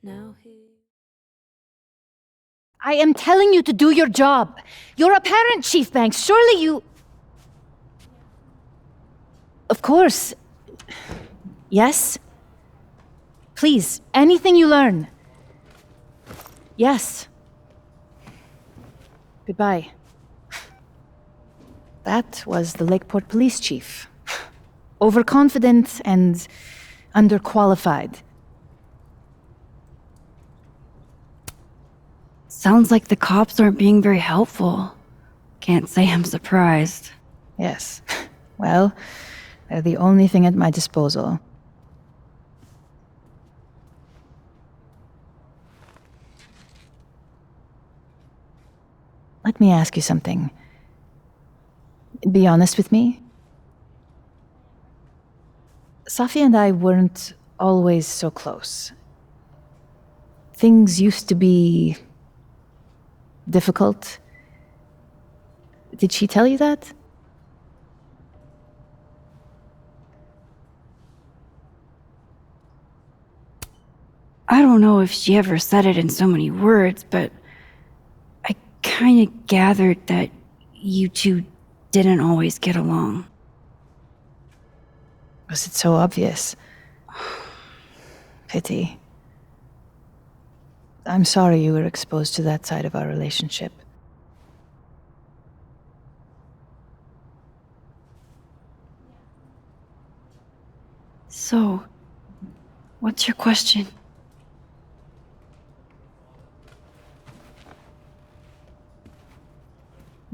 Now he... I am telling you to do your job. You're a parent, Chief Banks. Surely you... Of course. Yes? Please, anything you learn. Yes. Goodbye. That was the Lakeport Police Chief. Overconfident and underqualified. Sounds like the cops aren't being very helpful. Can't say I'm surprised. Yes. Well, they're the only thing at my disposal. Let me ask you something. Be honest with me. Safia and I weren't always so close. Things used to be... difficult. Did she tell you that? I don't know if she ever said it in so many words, but I kinda gathered that you two didn't always get along. Was it so obvious? Pity. I'm sorry you were exposed to that side of our relationship. So, what's your question?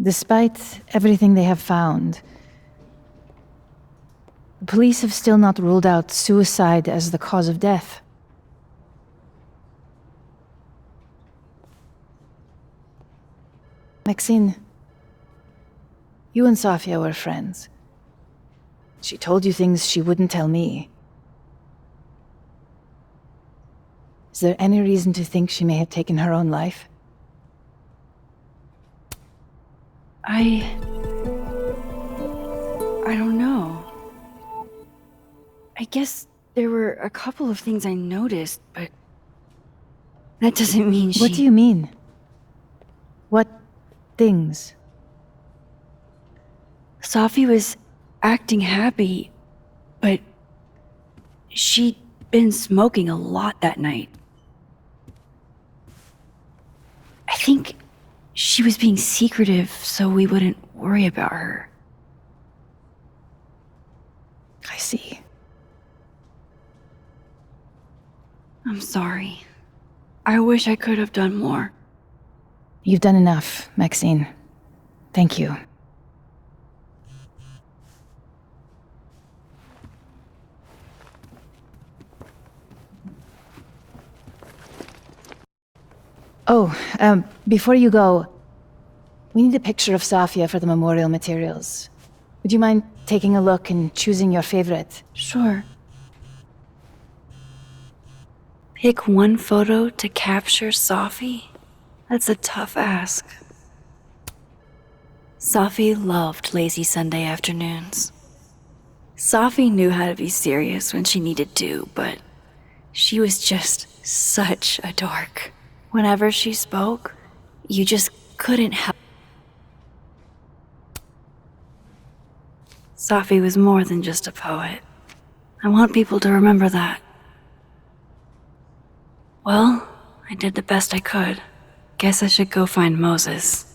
Despite everything they have found, the police have still not ruled out suicide as the cause of death. Maxine, you and Safia were friends. She told you things she wouldn't tell me. Is there any reason to think she may have taken her own life? I don't know. I guess there were a couple of things I noticed, but that doesn't mean she... What do you mean? What things? Safi was acting happy, but she'd been smoking a lot that night. I think she was being secretive so we wouldn't worry about her. I see. I'm sorry. I wish I could have done more. You've done enough, Maxine. Thank you. Oh, before you go, we need a picture of Safia for the memorial materials. Would you mind taking a look and choosing your favorite? Sure. Pick one photo to capture Safi? That's a tough ask. Safi loved lazy Sunday afternoons. Safi knew how to be serious when she needed to, but she was just such a dork. Whenever she spoke, you just couldn't help. Safi was more than just a poet. I want people to remember that. Well, I did the best I could. Guess I should go find Moses.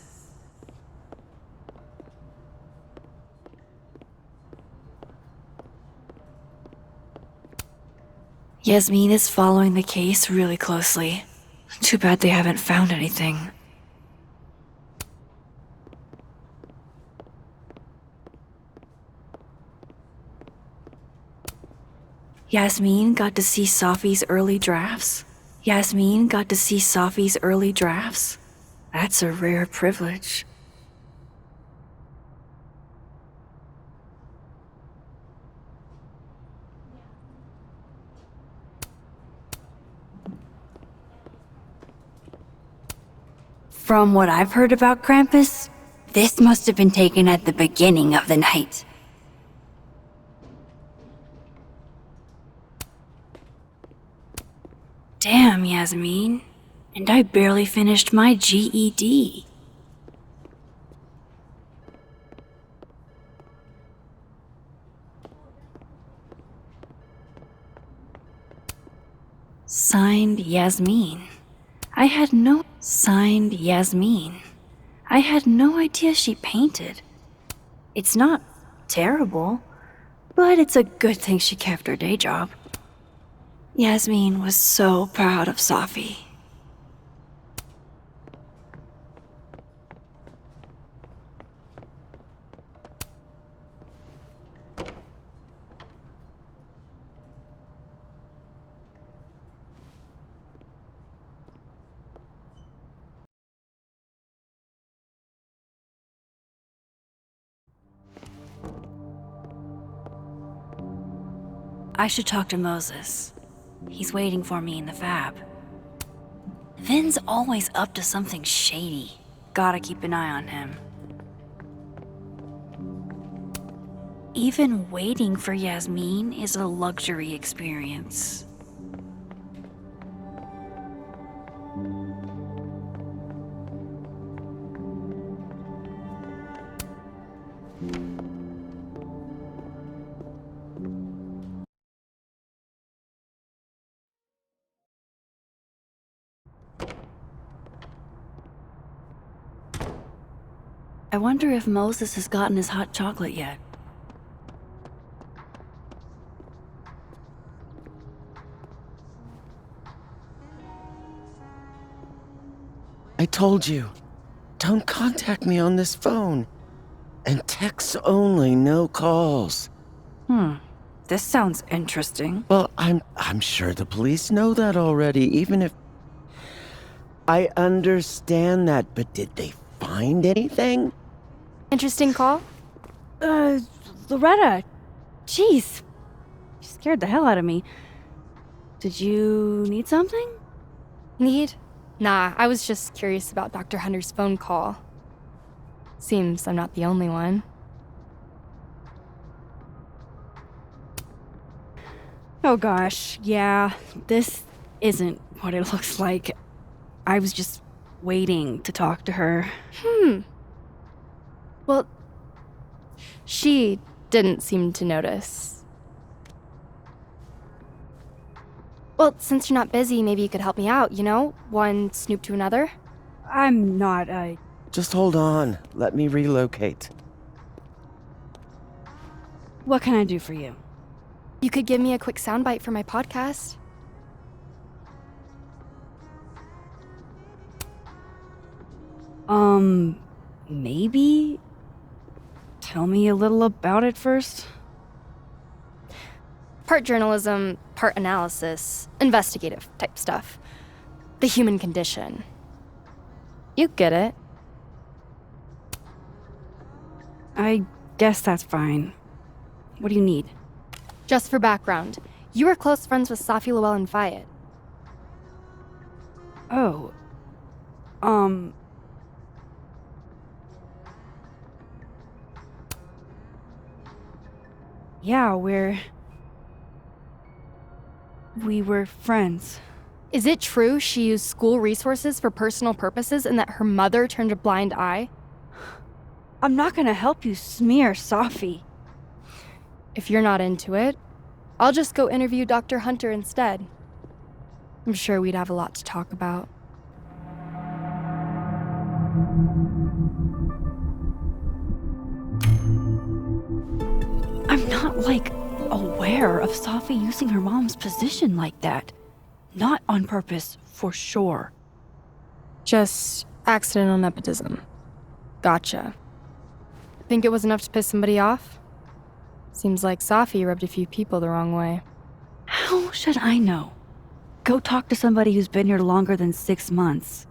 Yasmin is following the case really closely. Too bad they haven't found anything. Yasmin got to see Safi's early drafts. Yasmin got to see Safi's early drafts. That's a rare privilege. From what I've heard about Krampus, this must have been taken at the beginning of the night. Damn, Yasmin. And I barely finished my GED. Signed, Yasmin. Signed, Yasmin. I had no idea she painted. It's not terrible, but it's a good thing she kept her day job. Yasmin was so proud of Safi. I should talk to Moses. He's waiting for me in the fab. Vin's always up to something shady. Gotta keep an eye on him. Even waiting for Yasmin is a luxury experience. I wonder if Moses has gotten his hot chocolate yet. I told you, don't contact me on this phone. And texts only, no calls. This sounds interesting. Well, I'm sure the police know that already, even if... I understand that, but did they find anything? Interesting call? Loretta. Jeez. You scared the hell out of me. Did you need something? Need? Nah, I was just curious about Dr. Hunter's phone call. Seems I'm not the only one. Oh gosh, yeah. This isn't what it looks like. I was just waiting to talk to her. Well, she didn't seem to notice. Well, since you're not busy, maybe you could help me out, you know? One snoop to another. I'm not, Just hold on. Let me relocate. What can I do for you? You could give me a quick soundbite for my podcast. Maybe? Tell me a little about it first. Part journalism, part analysis, investigative type stuff. The human condition. You get it. I guess that's fine. What do you need? Just for background, you were close friends with Safi Lowell and Fayed. Oh. Yeah, we were friends. Is it true she used school resources for personal purposes and that her mother turned a blind eye? I'm not gonna help you smear Safi. If you're not into it, I'll just go interview Dr. Hunter instead. I'm sure we'd have a lot to talk about. I'm not, aware of Safi using her mom's position like that. Not on purpose, for sure. Just accidental nepotism. Gotcha. Think it was enough to piss somebody off? Seems like Safi rubbed a few people the wrong way. How should I know? Go talk to somebody who's been here longer than 6 months.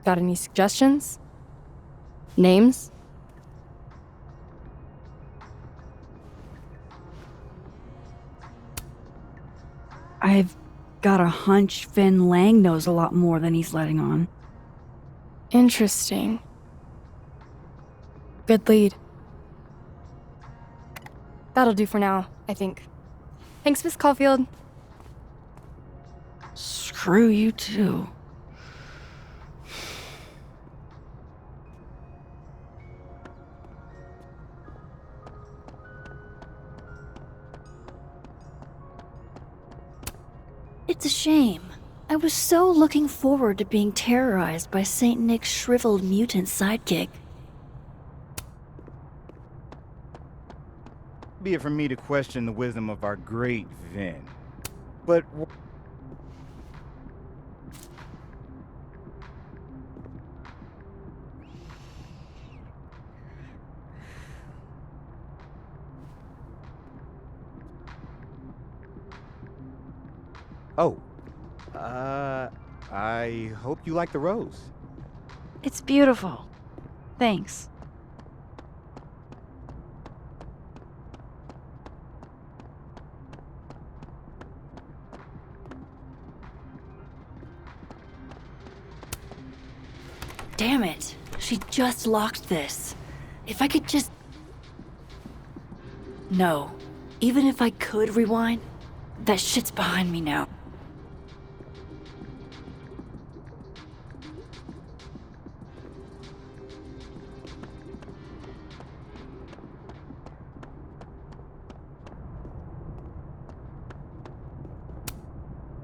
Got any suggestions? Names? I've got a hunch Finn Lang knows a lot more than he's letting on. Interesting. Good lead. That'll do for now, I think. Thanks, Miss Caulfield. Screw you too. It's a shame. I was so looking forward to being terrorized by St. Nick's shriveled mutant sidekick. Be it for me to question the wisdom of our great Vin. But oh, I hope you like the rose. It's beautiful. Thanks. Damn it. She just locked this. If I could just... No. Even if I could rewind, that shit's behind me now.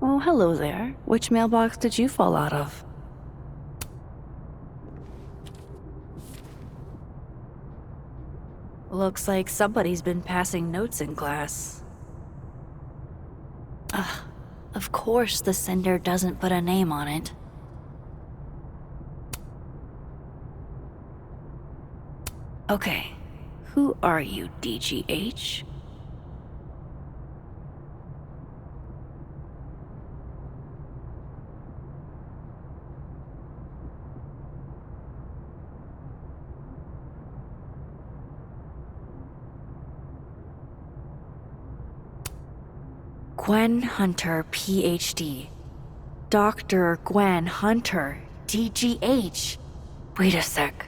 Oh, hello there. Which mailbox did you fall out of? Looks like somebody's been passing notes in class. Ugh, of course the sender doesn't put a name on it. Okay, who are you, DGH? Gwen Hunter, PhD. Dr. Gwen Hunter, DGH. Wait a sec.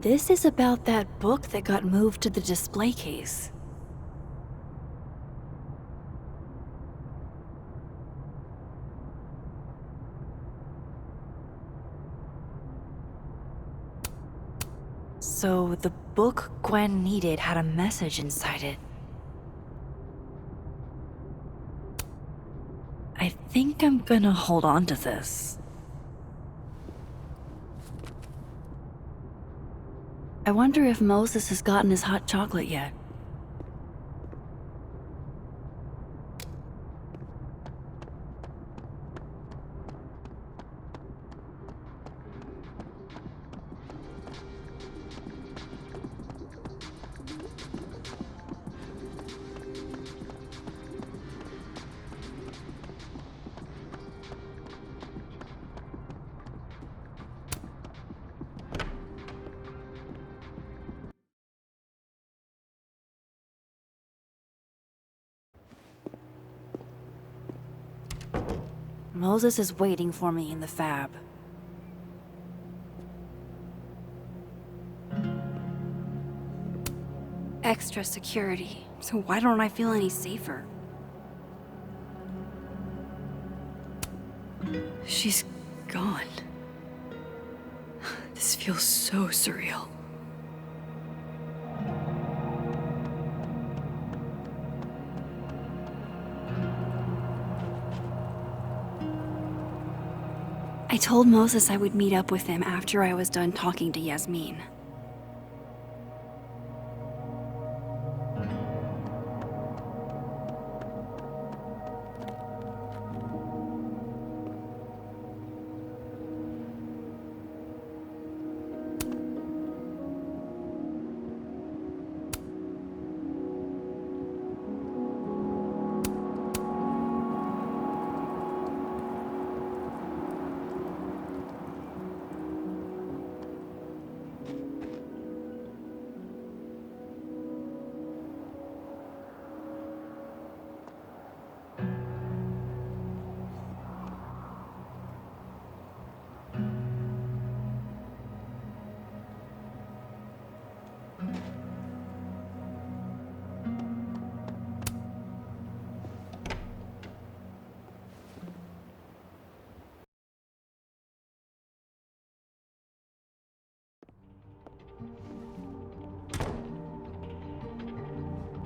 This is about that book that got moved to the display case. So the book Gwen needed had a message inside it. I think I'm gonna hold on to this. I wonder if Moses has gotten his hot chocolate yet. Moses is waiting for me in the fab. Extra security. So why don't I feel any safer? She's gone. This feels so surreal. I told Moses I would meet up with him after I was done talking to Yasmin.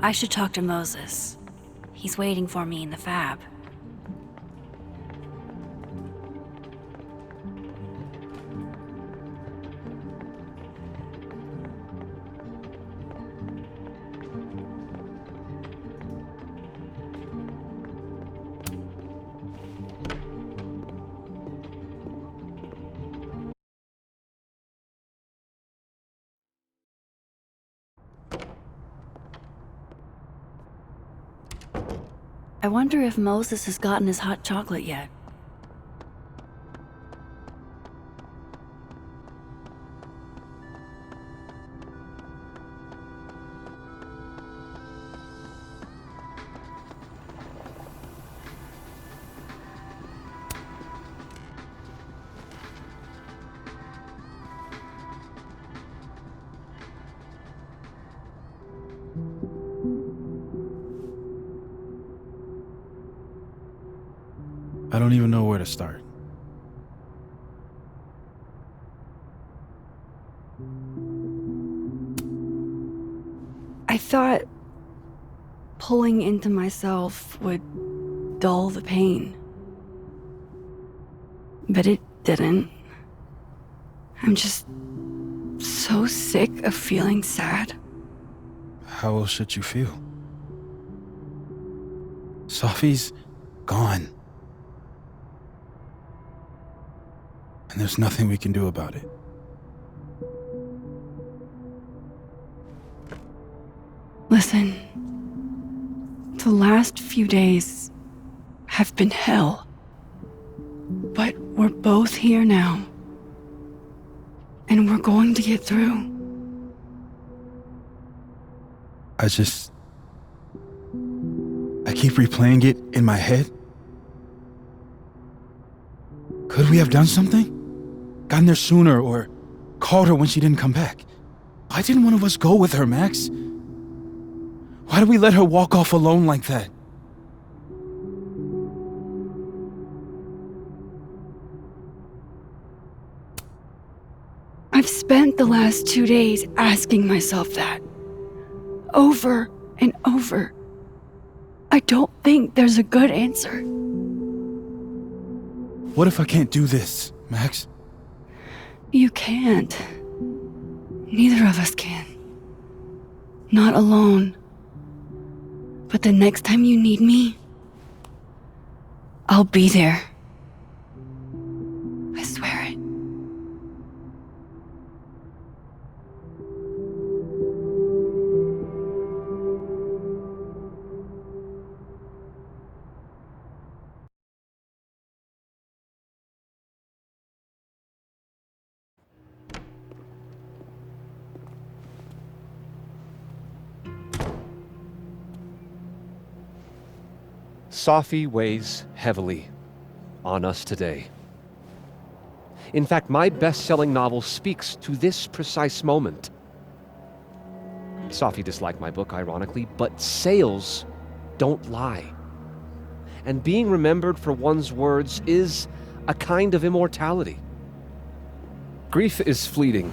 I should talk to Moses. He's waiting for me in the fab. I wonder if Moses has gotten his hot chocolate yet. I don't even know where to start. I thought pulling into myself would dull the pain. But it didn't. I'm just so sick of feeling sad. How else should you feel? Safi's gone. And there's nothing we can do about it. Listen, the last few days have been hell. But we're both here now. And we're going to get through. I keep replaying it in my head. Could we have done something? Gotten there sooner or called her when she didn't come back? Why didn't one of us go with her, Max? Why did we let her walk off alone like that? I've spent the last 2 days asking myself that. Over and over. I don't think there's a good answer. What if I can't do this, Max? You can't. Neither of us can. Not alone. But the next time you need me, I'll be there. I swear it. Safi weighs heavily on us today. In fact, my best-selling novel speaks to this precise moment. Safi disliked my book, ironically, but sales don't lie. And being remembered for one's words is a kind of immortality. Grief is fleeting,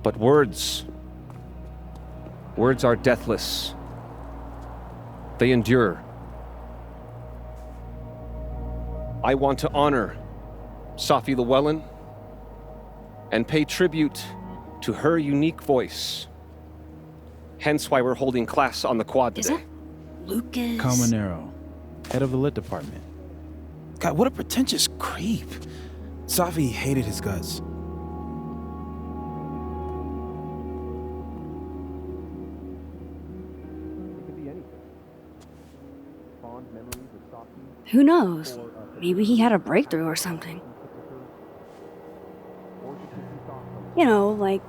but words are deathless. They endure. I want to honor Safi Llewellyn and pay tribute to her unique voice. Hence why we're holding class on the quad Is today. that Lucas? Calmanero, head of the lit department. God, what a pretentious creep. Safi hated his guts. Who knows? Maybe he had a breakthrough or something. You know, like,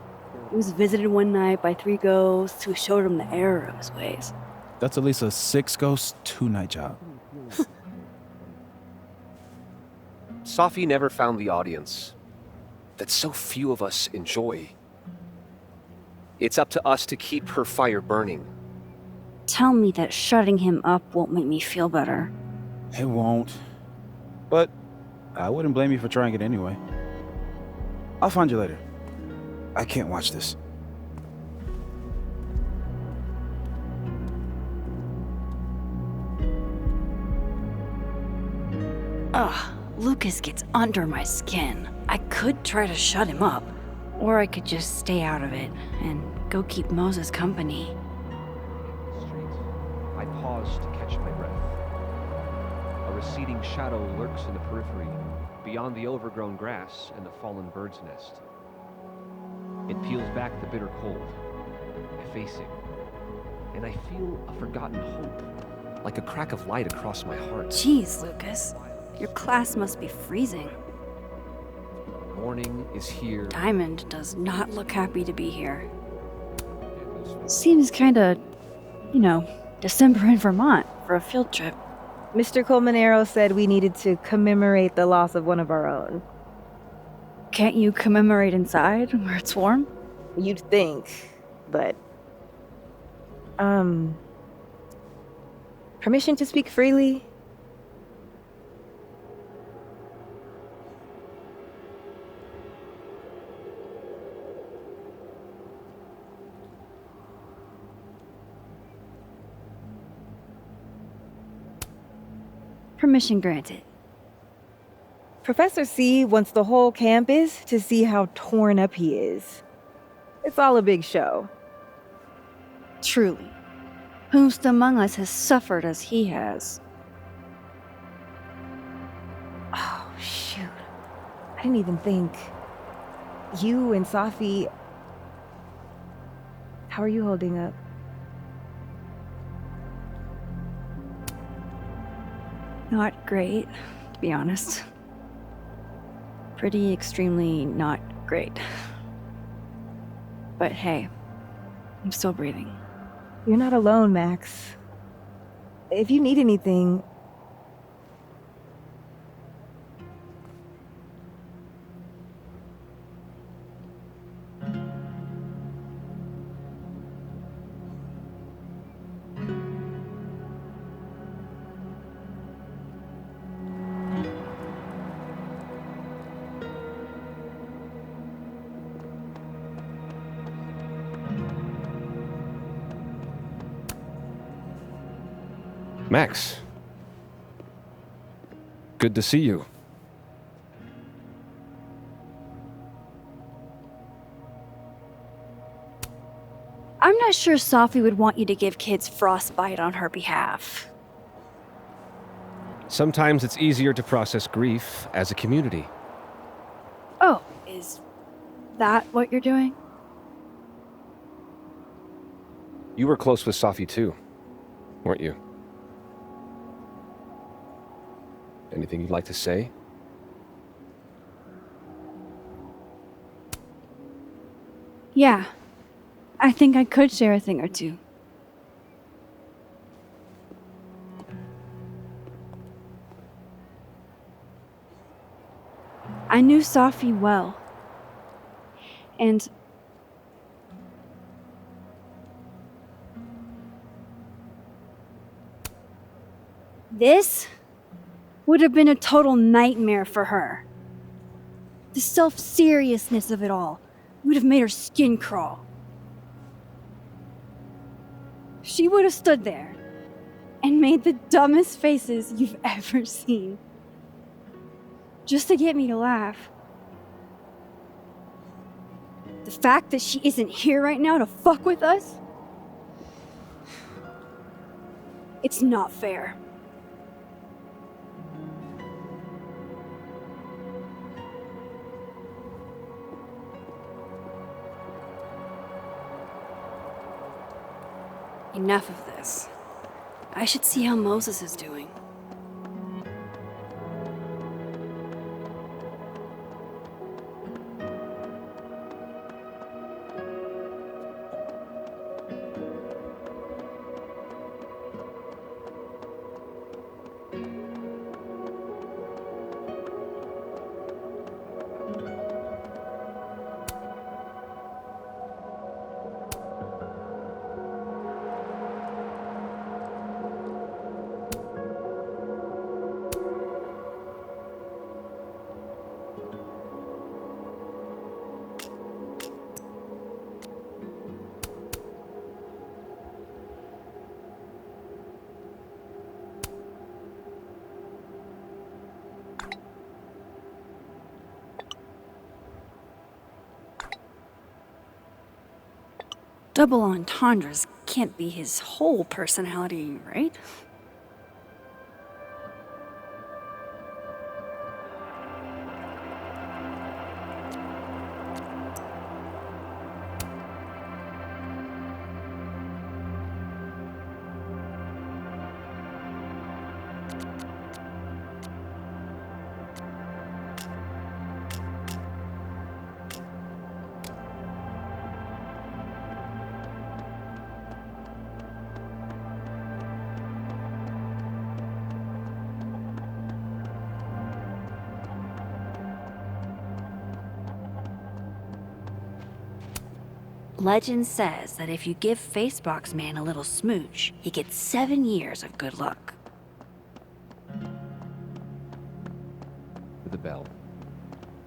he was visited one night by 3 ghosts who showed him the error of his ways. That's at least a 6 ghost, 2-night job. Safi never found the audience that so few of us enjoy. It's up to us to keep her fire burning. Tell me that shutting him up won't make me feel better. It won't. But I wouldn't blame you for trying it anyway. I'll find you later. I can't watch this. Ugh, Lucas gets under my skin. I could try to shut him up, or I could just stay out of it and go keep Moses company. Street. I pause to catch my breath. A receding shadow lurks in the periphery, beyond the overgrown grass and the fallen bird's nest. It peels back the bitter cold, effacing, and I feel a forgotten hope, like a crack of light across my heart. Jeez, Lucas. Your class must be freezing. Morning is here. Diamond does not look happy to be here. Seems kinda, December in Vermont for a field trip. Mr. Colmenero said we needed to commemorate the loss of one of our own. Can't you commemorate inside where it's warm? You'd think, but... Permission to speak freely? Permission granted. Professor C wants the whole campus to see how torn up he is. It's all a big show. Truly. Whomst among us has suffered as he has? Oh, shoot. I didn't even think. You and Safi... How are you holding up? Not great, to be honest. Pretty extremely not great. But hey, I'm still breathing. You're not alone, Max. If you need anything... Max. Good to see you. I'm not sure Safi would want you to give kids frostbite on her behalf. Sometimes it's easier to process grief as a community. Oh, is that what you're doing? You were close with Safi too, weren't you? Anything you'd like to say? Yeah. I think I could share a thing or two. I knew Safi well. And this would have been a total nightmare for her. The self-seriousness of it all would have made her skin crawl. She would have stood there and made the dumbest faces you've ever seen. Just to get me to laugh. The fact that she isn't here right now to fuck with us? It's not fair. Enough of this. I should see how Moses is doing. Double entendres can't be his whole personality, right? Legend says that if you give Facebox Man a little smooch, he gets 7 years of good luck. The bell.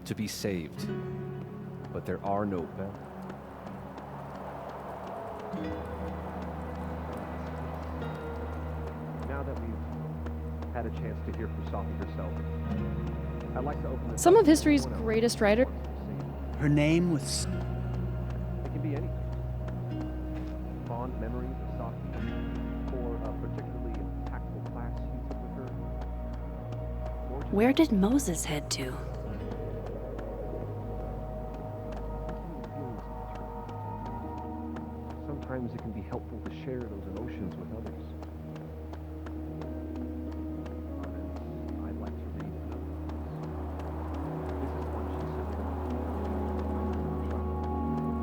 To be saved. But there are no bells. Now that we've had a chance to hear from Sophie herself, I'd like to open this Some up of to history's anyone else. greatest writers. Her name was... It can be anything. Fond memories of Sophie, or a particularly impactful class you took with her. Or just Where did Moses head to? sometimes it can be helpful to share those emotions with others. And I'd like to read another piece. This is one she sent me.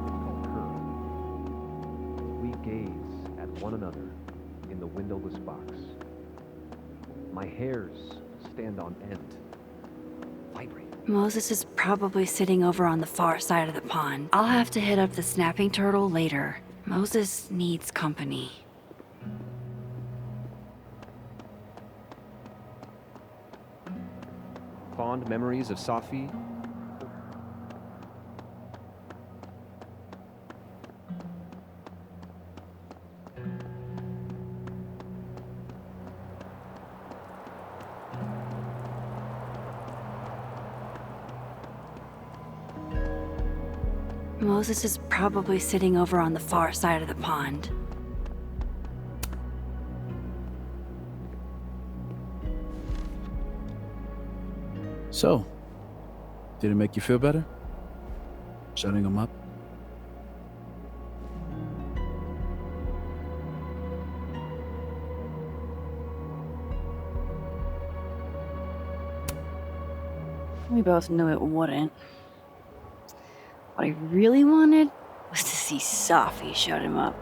It's called Her. We gaze at one another in the windowless box. My hairs stand on end, vibrating. Moses is probably sitting over on the far side of the pond. I'll have to hit up the snapping turtle later. Moses needs company. Fond memories of Safi. Moses is probably sitting over on the far side of the pond. So, did it make you feel better? Shutting him up? We both knew it wouldn't. What I really wanted was to see Safi shut him up.